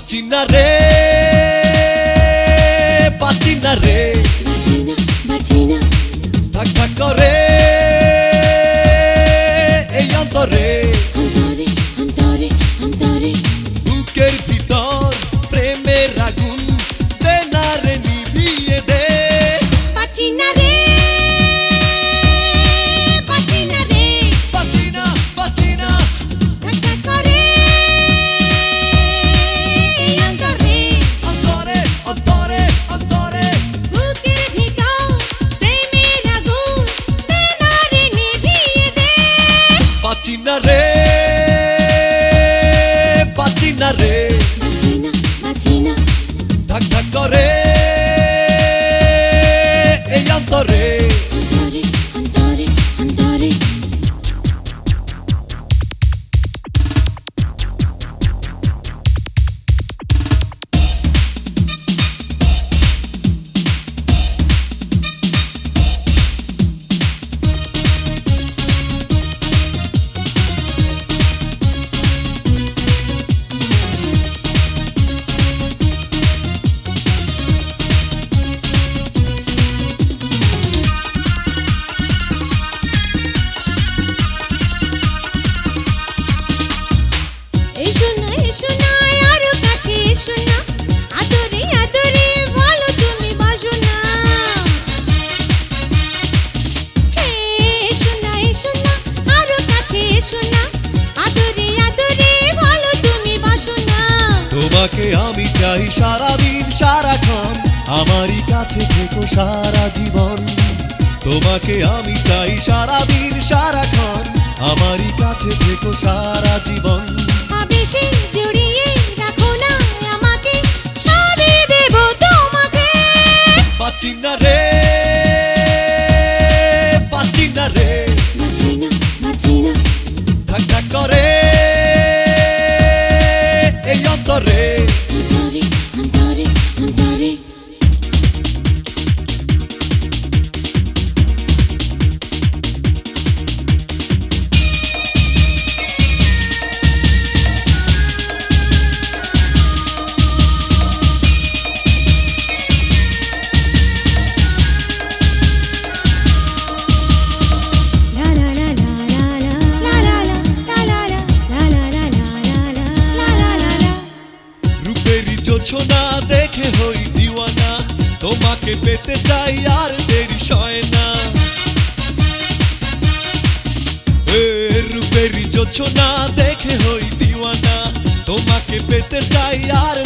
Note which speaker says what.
Speaker 1: বাঁচি না রে বাঁচি না রে থাক থাক করে এই অন্তরে বুকের ভিতর প্রেমের আগুন দে না রে নিভিয়ে দে
Speaker 2: বাঁচি না রে বাঁচি না রে
Speaker 1: বাঁচি না বাঁচি না
Speaker 2: থাক থাক করে এই অন্তরে
Speaker 1: অন্তরে অন্তরে অন্তরে
Speaker 2: বুকের ভিতর প্রেমের আগুন দে না রে নিভিয়ে দে
Speaker 1: বাঁচি না রে বাঁচি না রে
Speaker 2: বাঁচি না
Speaker 1: থাক থাক করে এই অন্তরে
Speaker 2: অন্তরে অন্তরে
Speaker 1: তোমাকে আমি চাই সারাদিন সারাক্ষণ আমারই কাছে থেকো সারা জীবন তোমাকে আমি চাই সারাদিন সারাক্ষণ আমারই কাছে থেকো সারা জীবন
Speaker 2: আবেশে জড়িয়ে রাখো না আমাকে সবই দেব তোমাকে
Speaker 1: বাঁচি না রে বাঁচি না রে
Speaker 2: বাঁচি না
Speaker 1: থাক থাক করে এই অন্তরে
Speaker 2: অন্তরে অন্তরে
Speaker 1: জোছনা দেখে হই দিওয়ানা তোমাকে পেতে চাই আর দেরি সয় না রূপের জোছনা দেখে হই দিওয়ানা তোমাকে পেতে চাই আর